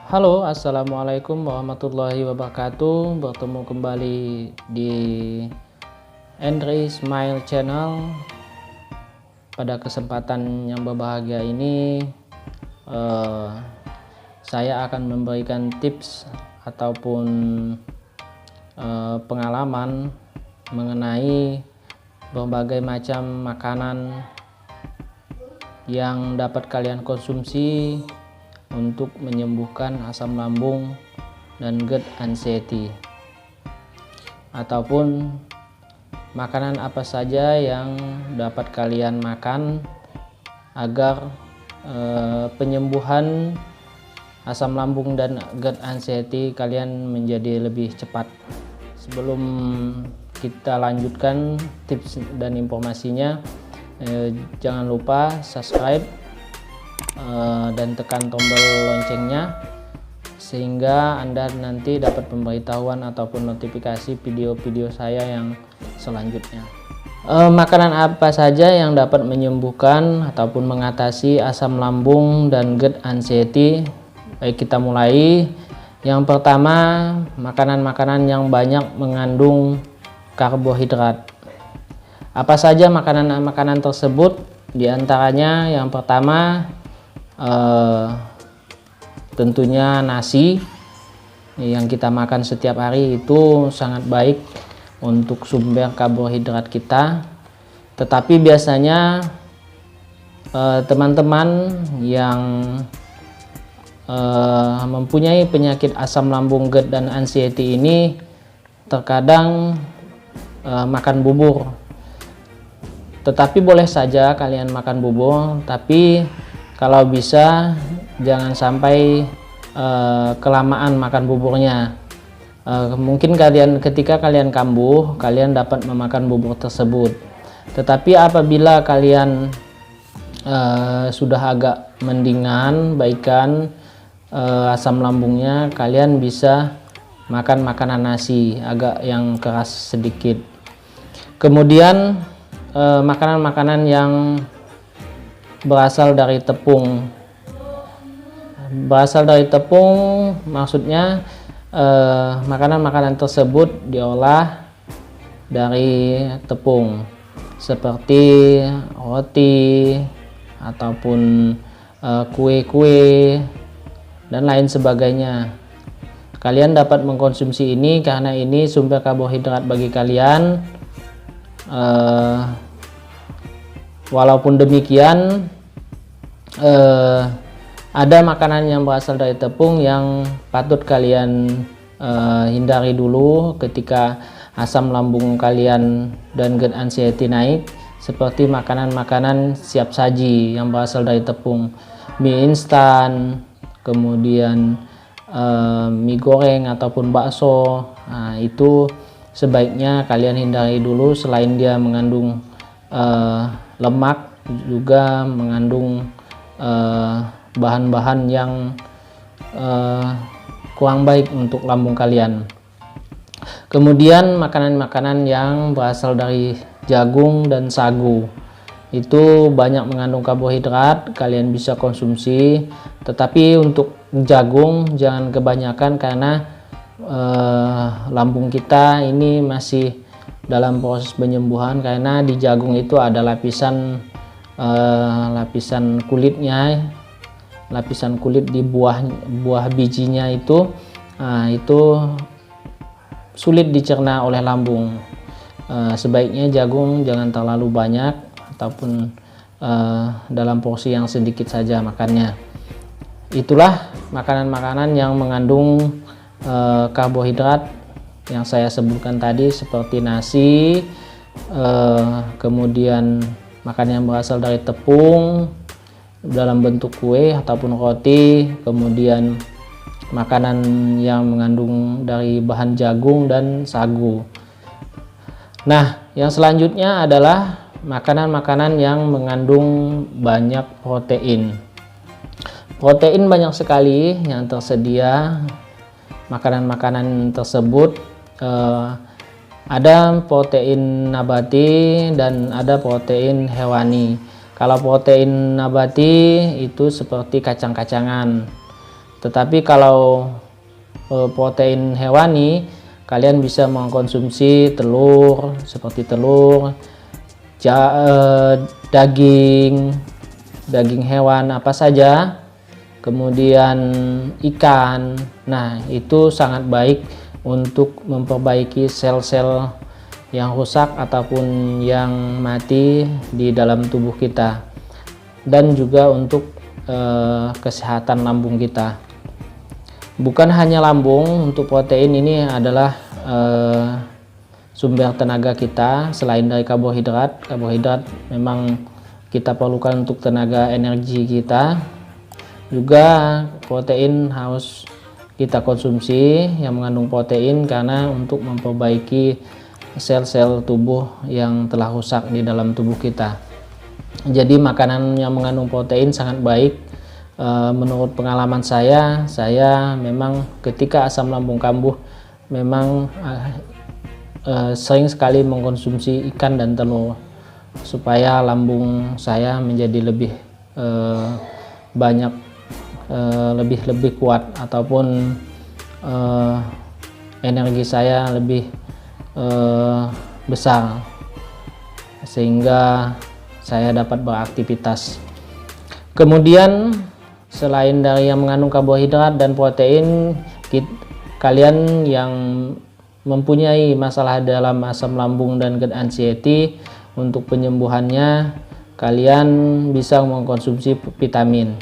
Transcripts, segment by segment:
Halo, assalamualaikum warahmatullahi wabarakatuh. Bertemu kembali di Andre Smile Channel. Pada kesempatan yang berbahagia ini, saya akan memberikan tips ataupun pengalaman mengenai berbagai macam makanan yang dapat kalian konsumsi untuk menyembuhkan asam lambung dan GERD anxiety, ataupun makanan apa saja yang dapat kalian makan agar penyembuhan asam lambung dan GERD anxiety kalian menjadi lebih cepat. Sebelum kita lanjutkan tips dan informasinya, jangan lupa subscribe dan tekan tombol loncengnya sehingga Anda nanti dapat pemberitahuan ataupun notifikasi video-video saya yang selanjutnya. Makanan apa saja yang dapat menyembuhkan ataupun mengatasi asam lambung dan GERD anxiety? Baik, kita mulai. Yang pertama, makanan-makanan yang banyak mengandung karbohidrat. Apa saja makanan-makanan tersebut? Di antaranya yang pertama, tentunya nasi yang kita makan setiap hari itu sangat baik untuk sumber karbohidrat kita. Tetapi biasanya teman-teman yang mempunyai penyakit asam lambung, GERD dan anxiety ini terkadang makan bubur. Tetapi boleh saja kalian makan bubur, tapi kalau bisa jangan sampai kelamaan makan buburnya. Mungkin ketika kalian kambuh, kalian dapat memakan bubur tersebut. Tetapi apabila kalian sudah agak mendingan, baikan asam lambungnya, kalian bisa makan makanan nasi agak yang keras sedikit. Kemudian makanan-makanan yang berasal dari tepung. Berasal dari tepung maksudnya makanan-makanan tersebut diolah dari tepung seperti roti ataupun kue-kue dan lain sebagainya. Kalian dapat mengkonsumsi ini karena ini sumber karbohidrat bagi kalian. Walaupun demikian, ada makanan yang berasal dari tepung yang patut kalian hindari dulu ketika asam lambung kalian dan GERD anxiety naik, seperti makanan-makanan siap saji yang berasal dari tepung, mie instan, kemudian mie goreng ataupun bakso. Nah, itu sebaiknya kalian hindari dulu. Selain dia mengandung lemak, juga mengandung bahan-bahan yang kurang baik untuk lambung kalian. Kemudian makanan-makanan yang berasal dari jagung dan sagu itu banyak mengandung karbohidrat, kalian bisa konsumsi. Tetapi untuk jagung jangan kebanyakan karena lambung kita ini masih dalam proses penyembuhan, karena di jagung itu ada lapisan kulitnya, lapisan kulit di buah bijinya itu sulit dicerna oleh lambung. Sebaiknya jagung jangan terlalu banyak ataupun dalam porsi yang sedikit saja makannya. Itulah makanan-makanan yang mengandung karbohidrat yang saya sebutkan tadi, seperti nasi, kemudian makanan yang berasal dari tepung dalam bentuk kue ataupun roti, kemudian makanan yang mengandung dari bahan jagung dan sagu. Nah, yang selanjutnya adalah makanan-makanan yang mengandung banyak protein. Protein banyak sekali yang tersedia. Makanan-makanan tersebut ada protein nabati dan ada protein hewani. Kalau protein nabati itu seperti kacang-kacangan, Tetapi kalau protein hewani, kalian bisa mengkonsumsi telur, seperti telur, daging hewan apa saja, kemudian ikan. Nah, itu sangat baik untuk memperbaiki sel-sel yang rusak ataupun yang mati di dalam tubuh kita, dan juga untuk kesehatan lambung kita. Bukan hanya lambung, untuk protein ini adalah sumber tenaga kita. Selain dari karbohidrat memang kita perlukan untuk tenaga energi kita, juga protein harus kita konsumsi yang mengandung protein, karena untuk memperbaiki sel-sel tubuh yang telah rusak di dalam tubuh kita. Jadi makanan yang mengandung protein sangat baik. Menurut pengalaman saya memang ketika asam lambung kambuh memang sering sekali mengkonsumsi ikan dan telur, supaya lambung saya menjadi lebih banyak, lebih kuat, ataupun energi saya lebih besar, sehingga saya dapat beraktivitas. Kemudian selain dari yang mengandung karbohidrat dan protein, kalian yang mempunyai masalah dalam asam lambung dan GERD anxiety, untuk penyembuhannya kalian bisa mengkonsumsi vitamin.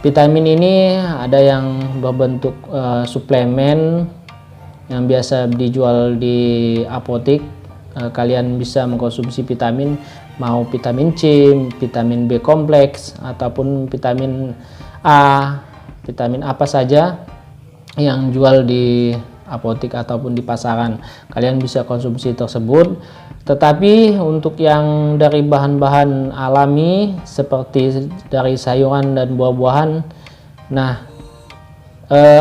Vitamin ini ada yang berbentuk suplemen yang biasa dijual di apotek. Kalian bisa mengkonsumsi vitamin, mau vitamin C, vitamin B kompleks, ataupun vitamin A, vitamin apa saja yang jual di apotek ataupun di pasaran. Kalian bisa konsumsi tersebut. Tetapi untuk yang dari bahan-bahan alami seperti dari sayuran dan buah-buahan, nah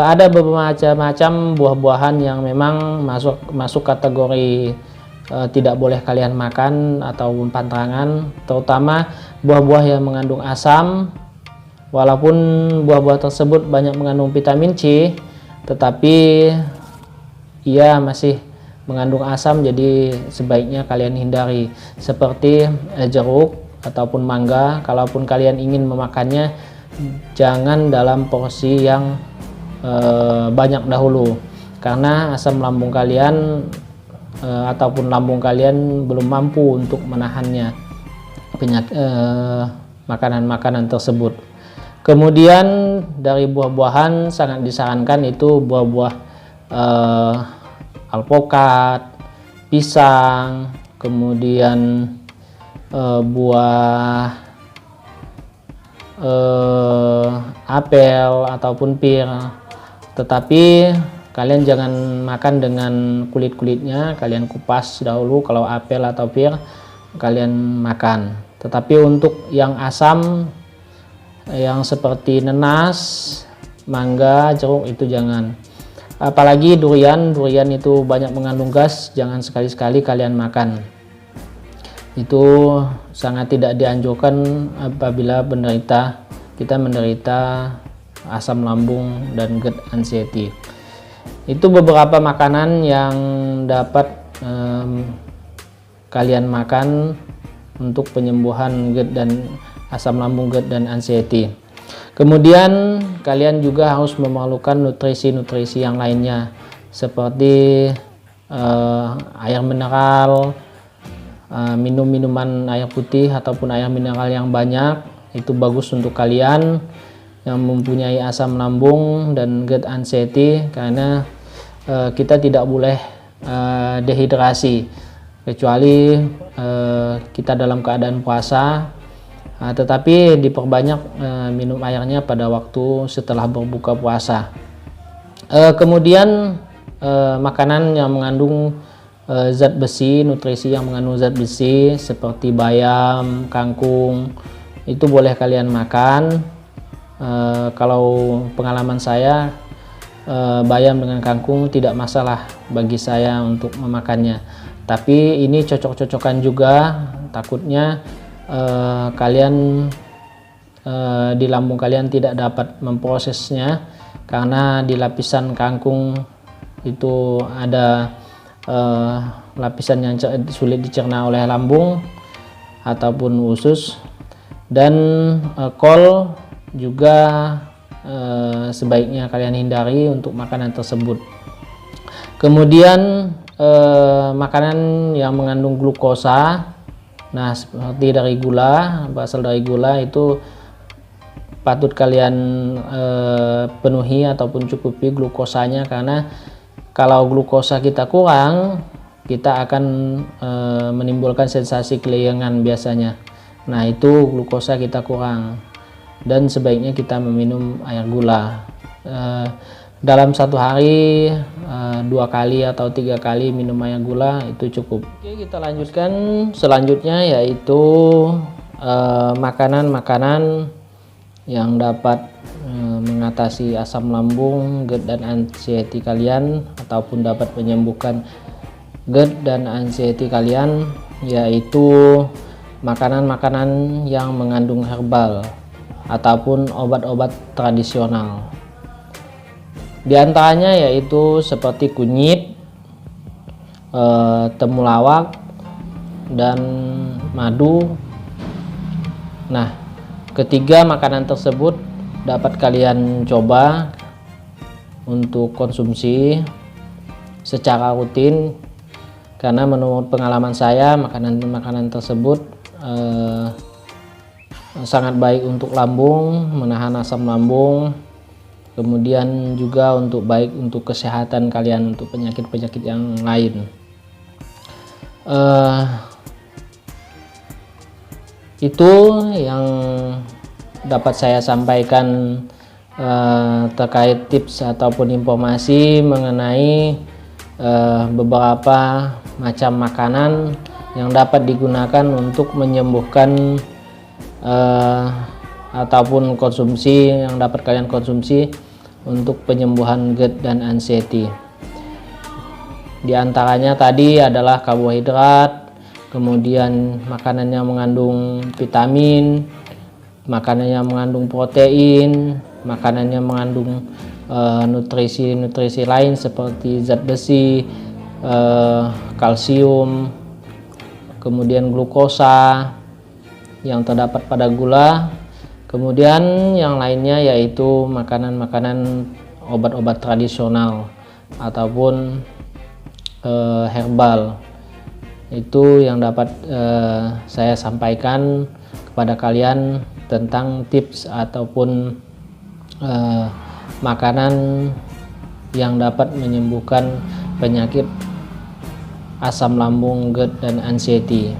ada beberapa macam buah-buahan yang memang masuk kategori tidak boleh kalian makan ataupun pantangan, terutama buah-buah yang mengandung asam. Walaupun buah-buah tersebut banyak mengandung vitamin C, tetapi ia masih mengandung asam, jadi sebaiknya kalian hindari. Seperti jeruk ataupun mangga, kalaupun kalian ingin memakannya, jangan dalam porsi yang banyak dahulu, karena asam lambung kalian ataupun lambung kalian belum mampu untuk menahannya, makanan-makanan tersebut. Kemudian dari buah-buahan sangat disarankan itu buah-buah alpukat, pisang, kemudian buah apel ataupun pir. Tetapi kalian jangan makan dengan kulit-kulitnya, kalian kupas dahulu. Kalau apel atau pir kalian makan. Tetapi untuk yang asam, yang seperti nenas, mangga, jeruk, itu jangan. Apalagi durian itu banyak mengandung gas, jangan sekali-sekali kalian makan. Itu sangat tidak dianjurkan apabila kita menderita asam lambung dan GERD anxiety. Itu beberapa makanan yang dapat kalian makan untuk penyembuhan GERD dan asam lambung, GERD dan anxiety. Kemudian kalian juga harus memerlukan nutrisi-nutrisi yang lainnya, seperti air mineral, minum minuman air putih ataupun air mineral yang banyak. Itu bagus untuk kalian yang mempunyai asam lambung dan GERD anxiety, karena kita tidak boleh dehidrasi, kecuali kita dalam keadaan puasa. Tetapi diperbanyak minum airnya pada waktu setelah berbuka puasa. Kemudian makanan yang mengandung zat besi, nutrisi yang mengandung zat besi seperti bayam, kangkung, itu boleh kalian makan. Kalau pengalaman saya, bayam dengan kangkung tidak masalah bagi saya untuk memakannya. Tapi ini cocok-cocokan juga, takutnya kalian di lambung kalian tidak dapat memprosesnya, karena di lapisan kangkung itu ada lapisan yang sulit dicerna oleh lambung ataupun usus. Dan kol juga sebaiknya kalian hindari untuk makanan tersebut. Kemudian makanan yang mengandung glukosa, nah seperti dari gula, berasal dari gula, itu patut kalian penuhi ataupun cukupi glukosanya, karena kalau glukosa kita kurang, kita akan menimbulkan sensasi kelayangan biasanya. Nah itu glukosa kita kurang, dan sebaiknya kita meminum air gula dalam satu hari 2 kali atau 3 kali minum air gula itu cukup. Oke, kita lanjutkan selanjutnya, yaitu makanan-makanan yang dapat mengatasi asam lambung, GERD dan anxiety kalian, ataupun dapat menyembuhkan GERD dan anxiety kalian, yaitu makanan-makanan yang mengandung herbal ataupun obat-obat tradisional. Di antaranya yaitu seperti kunyit, temulawak, dan madu. Nah, ketiga makanan tersebut dapat kalian coba untuk konsumsi secara rutin, karena menurut pengalaman saya makanan-makanan tersebut sangat baik untuk lambung, menahan asam lambung, kemudian juga baik untuk kesehatan kalian, untuk penyakit-penyakit yang lain. Itu yang dapat saya sampaikan terkait tips ataupun informasi mengenai beberapa macam makanan yang dapat digunakan untuk menyembuhkan ataupun konsumsi, yang dapat kalian konsumsi untuk penyembuhan GERD dan anxiety. Di antaranya tadi adalah karbohidrat, kemudian makanan yang mengandung vitamin, makanan yang mengandung protein, makanan yang mengandung nutrisi-nutrisi lain seperti zat besi, kalsium, kemudian glukosa yang terdapat pada gula. Kemudian yang lainnya yaitu makanan-makanan obat-obat tradisional ataupun herbal. Itu yang dapat saya sampaikan kepada kalian tentang tips ataupun makanan yang dapat menyembuhkan penyakit asam lambung, GERD dan anxiety.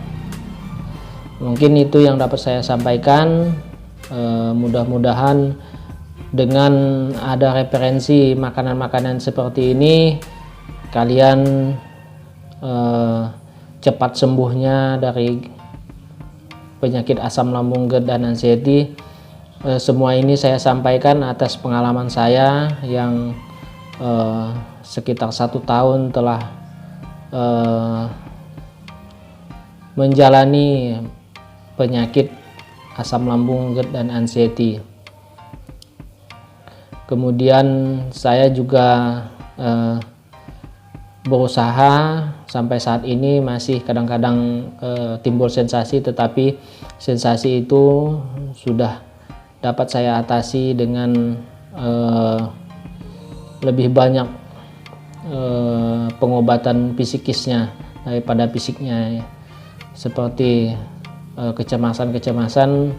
Mungkin itu yang dapat saya sampaikan. Mudah-mudahan dengan ada referensi makanan-makanan seperti ini, kalian cepat sembuhnya dari penyakit asam lambung, GERD dan anxiety. Semua ini saya sampaikan atas pengalaman saya yang sekitar 1 tahun telah menjalani penyakit asam lambung, GERD dan anxiety. Kemudian saya juga berusaha sampai saat ini masih kadang-kadang timbul sensasi, tetapi sensasi itu sudah dapat saya atasi dengan lebih banyak pengobatan psikisnya daripada fisiknya, seperti kecemasan-kecemasan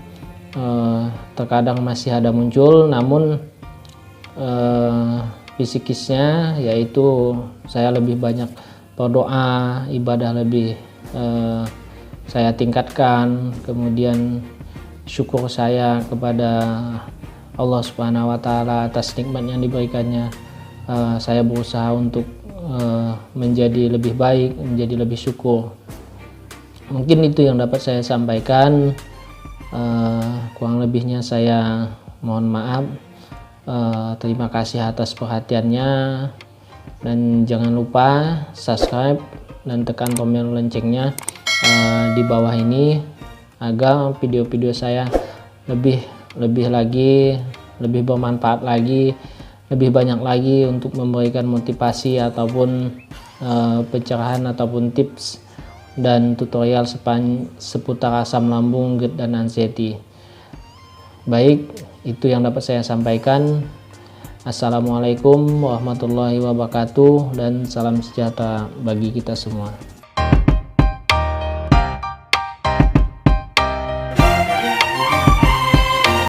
terkadang masih ada muncul, namun psikisnya yaitu saya lebih banyak berdoa, ibadah lebih saya tingkatkan, kemudian syukur saya kepada Allah Subhanahu wa Ta'ala atas nikmat yang diberikannya. Saya berusaha untuk menjadi lebih baik, menjadi lebih syukur. Mungkin itu yang dapat saya sampaikan. Kurang lebihnya saya mohon maaf. Terima kasih atas perhatiannya, dan jangan lupa subscribe dan tekan tombol loncengnya di bawah ini agar video-video saya lebih bermanfaat lagi lebih banyak lagi untuk memberikan motivasi ataupun pencerahan ataupun tips dan tutorial seputar asam lambung, GERD dan anxiety. Baik, itu yang dapat saya sampaikan. Assalamualaikum warahmatullahi wabarakatuh dan salam sejahtera bagi kita semua.